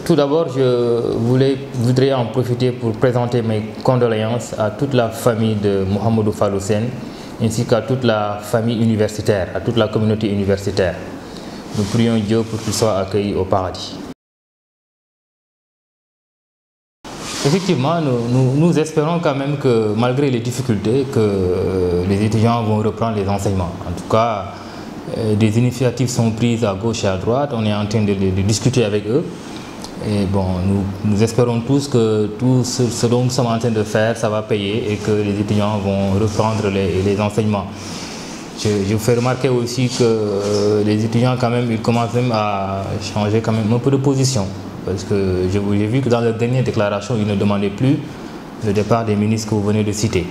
Tout d'abord, voudrais en profiter pour présenter mes condoléances à toute la famille de Mohamedou Fallou Sène, ainsi qu'à toute la famille universitaire, à toute la communauté universitaire. Nous prions Dieu pour qu'il soit accueilli au paradis. Effectivement, nous espérons quand même que malgré les difficultés, que les étudiants vont reprendre les enseignements. En tout cas, des initiatives sont prises à gauche et à droite, on est en train de discuter avec eux. Et bon, nous espérons tous que tout ce dont nous sommes en train de faire, ça va payer et que les étudiants vont reprendre les enseignements. Je vous fais remarquer aussi que les étudiants quand même, ils commencent même à changer quand même un peu de position. Parce que j'ai vu que dans leur dernière déclaration, ils ne demandaient plus le départ des ministres que vous venez de citer.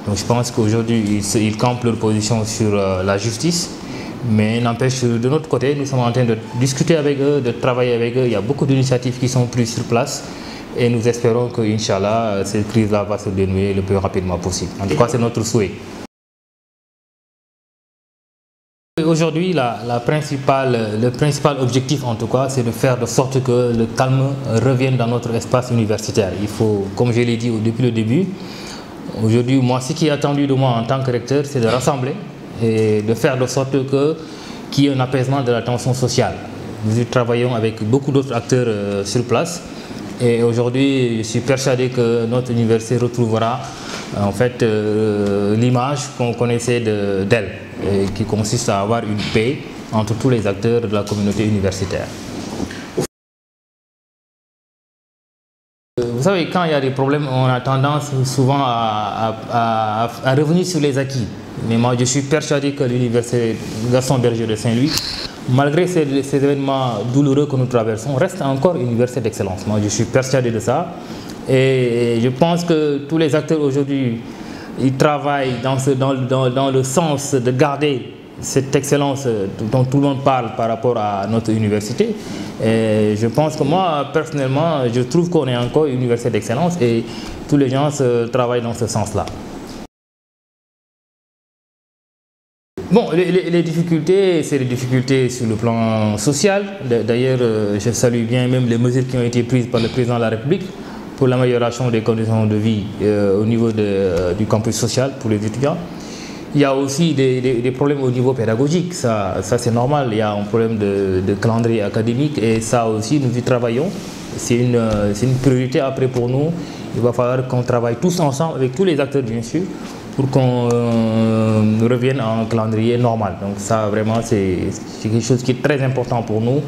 Donc je pense qu'aujourd'hui, ils campent leur position sur la justice. Mais n'empêche, de notre côté, nous sommes en train de discuter avec eux, de travailler avec eux. Il y a beaucoup d'initiatives qui sont prises sur place. Et nous espérons que, Inch'Allah, cette crise-là va se dénouer le plus rapidement possible. En tout cas, c'est notre souhait. Aujourd'hui, le principal objectif, en tout cas, c'est de faire de sorte que le calme revienne dans notre espace universitaire. Il faut, comme je l'ai dit depuis le début, aujourd'hui, moi, ce qui est attendu de moi en tant que recteur, c'est de rassembler et de faire de sorte qu'il y ait un apaisement de la tension sociale. Nous travaillons avec beaucoup d'autres acteurs sur place. Et aujourd'hui, je suis persuadé que notre université retrouvera en fait l'image qu'on connaissait d'elle, qui consiste à avoir une paix entre tous les acteurs de la communauté universitaire. Vous savez, quand il y a des problèmes, on a tendance souvent à revenir sur les acquis. Mais moi, je suis persuadé que l'université Gaston Berger de Saint-Louis, malgré ces événements douloureux que nous traversons, reste encore une université d'excellence. Moi, je suis persuadé de ça. Et je pense que tous les acteurs aujourd'hui, ils travaillent dans le sens de garder cette excellence dont tout le monde parle par rapport à notre université. Et je pense que moi, personnellement, je trouve qu'on est encore une université d'excellence et tous les gens travaillent dans ce sens-là. Bon, les difficultés, c'est les difficultés sur le plan social. D'ailleurs, je salue bien même les mesures qui ont été prises par le président de la République pour l'amélioration des conditions de vie au niveau du campus social pour les étudiants. Il y a aussi des problèmes au niveau pédagogique, ça c'est normal. Il y a un problème de calendrier académique et ça aussi nous y travaillons. C'est une priorité après pour nous. Il va falloir qu'on travaille tous ensemble avec tous les acteurs bien sûr pour qu'on revienne à un calendrier normal. Donc ça vraiment c'est quelque chose qui est très important pour nous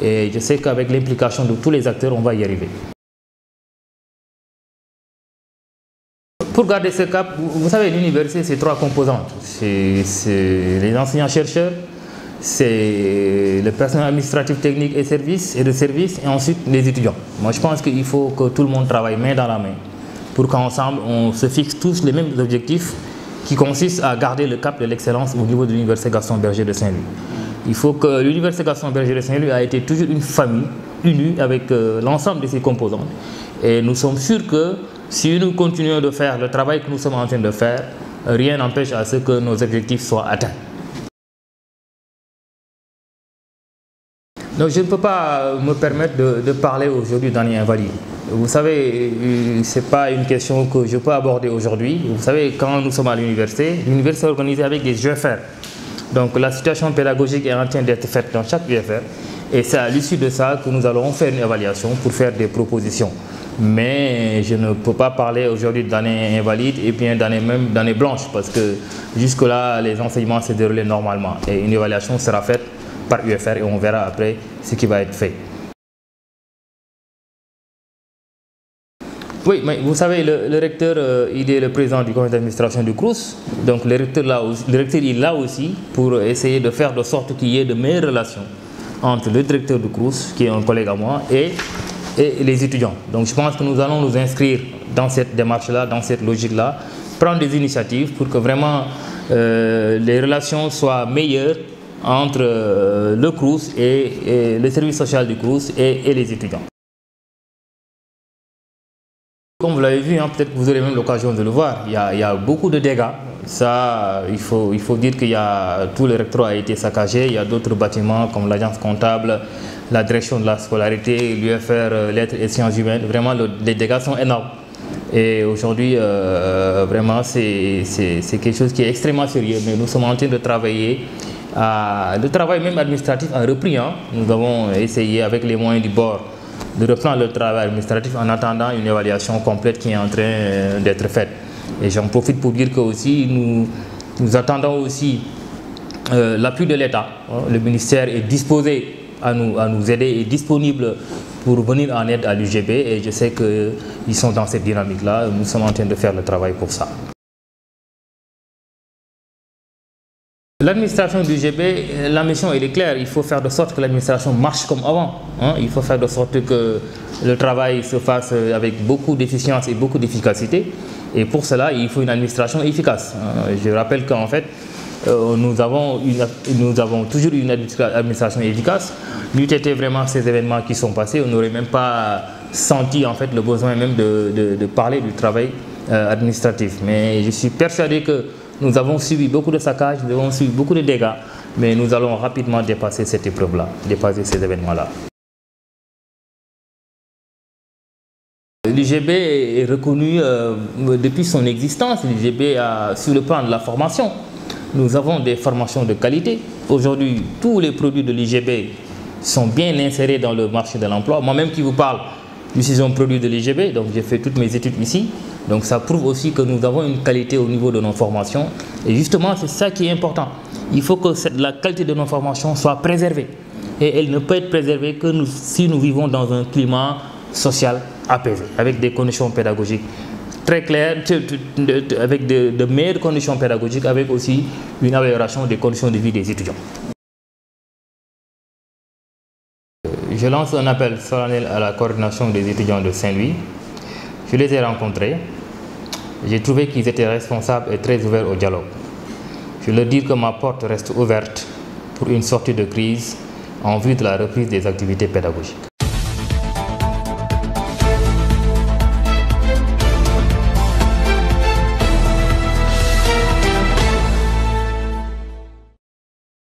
et je sais qu'avec l'implication de tous les acteurs on va y arriver. Pour garder ce cap, vous savez, l'université, c'est trois composantes. C'est les enseignants-chercheurs, c'est le personnel administratif, technique et de service, et ensuite les étudiants. Moi, je pense qu'il faut que tout le monde travaille main dans la main pour qu'ensemble, on se fixe tous les mêmes objectifs qui consistent à garder le cap de l'excellence au niveau de l'université Gaston Berger de Saint-Louis. Il faut que l'université Gaston Berger de Saint-Louis a été toujours une famille unie avec l'ensemble de ses composantes. Et nous sommes sûrs que si nous continuons de faire le travail que nous sommes en train de faire, rien n'empêche à ce que nos objectifs soient atteints. Donc je ne peux pas me permettre de parler aujourd'hui d'année invalide. Vous savez, ce n'est pas une question que je peux aborder aujourd'hui. Vous savez, quand nous sommes à l'université est organisée avec des UFR. Donc la situation pédagogique est en train d'être faite dans chaque UFR. Et c'est à l'issue de ça que nous allons faire une évaluation pour faire des propositions. Mais je ne peux pas parler aujourd'hui d'année invalide et bien d'année blanche parce que jusque-là, les enseignements se déroulent normalement. Et une évaluation sera faite par UFR et on verra après ce qui va être fait. Oui, mais vous savez, le recteur, il est le président du conseil d'administration du CROUS. Donc le recteur il est là aussi pour essayer de faire de sorte qu'il y ait de meilleures relations entre le directeur du CROUS, qui est un collègue à moi, et les étudiants. Donc je pense que nous allons nous inscrire dans cette démarche-là, dans cette logique-là, prendre des initiatives pour que vraiment les relations soient meilleures entre le CROUS et le service social du CROUS et les étudiants. Comme vous l'avez vu, hein, peut-être que vous aurez même l'occasion de le voir, il y a beaucoup de dégâts. Ça, il faut dire que tout le rectorat a été saccagé, il y a d'autres bâtiments comme l'agence comptable, la direction de la scolarité, l'UFR, lettres et sciences humaines. Vraiment, les dégâts sont énormes. Et aujourd'hui, vraiment, c'est quelque chose qui est extrêmement sérieux. Mais nous sommes en train de travailler. Le travail même administratif a repris. Hein. Nous avons essayé avec les moyens du bord de reprendre le travail administratif en attendant une évaluation complète qui est en train d'être faite. Et j'en profite pour dire que aussi nous attendons aussi l'appui de l'État. Le ministère est disposé à nous aider et disponible pour venir en aide à l'UGB et je sais qu'ils sont dans cette dynamique-là. Nous sommes en train de faire le travail pour ça. L'administration du UGB, la mission elle est claire, il faut faire de sorte que l'administration marche comme avant. Hein. Il faut faire de sorte que le travail se fasse avec beaucoup d'efficience et beaucoup d'efficacité. Et pour cela, il faut une administration efficace. Je rappelle qu'en fait, nous avons toujours une administration efficace. N'eût été vraiment ces événements qui sont passés, on n'aurait même pas senti en fait le besoin même de parler du travail administratif. Mais je suis persuadé que nous avons subi beaucoup de saccages, nous avons subi beaucoup de dégâts, mais nous allons rapidement dépasser cette épreuve-là, dépasser ces événements-là. L'UGB est reconnu depuis son existence. L'UGB sur le plan de la formation. Nous avons des formations de qualité. Aujourd'hui, tous les produits de l'UGB sont bien insérés dans le marché de l'emploi. Moi-même qui vous parle, je suis un produit de l'UGB, donc j'ai fait toutes mes études ici. Donc ça prouve aussi que nous avons une qualité au niveau de nos formations. Et justement, c'est ça qui est important. Il faut que la qualité de nos formations soit préservée. Et elle ne peut être préservée que si nous vivons dans un climat social apaisé, avec des conditions pédagogiques très claires, avec de meilleures conditions pédagogiques, avec aussi une amélioration des conditions de vie des étudiants. Je lance un appel solennel à la coordination des étudiants de Saint-Louis. Je les ai rencontrés. J'ai trouvé qu'ils étaient responsables et très ouverts au dialogue. Je leur dis que ma porte reste ouverte pour une sortie de crise en vue de la reprise des activités pédagogiques.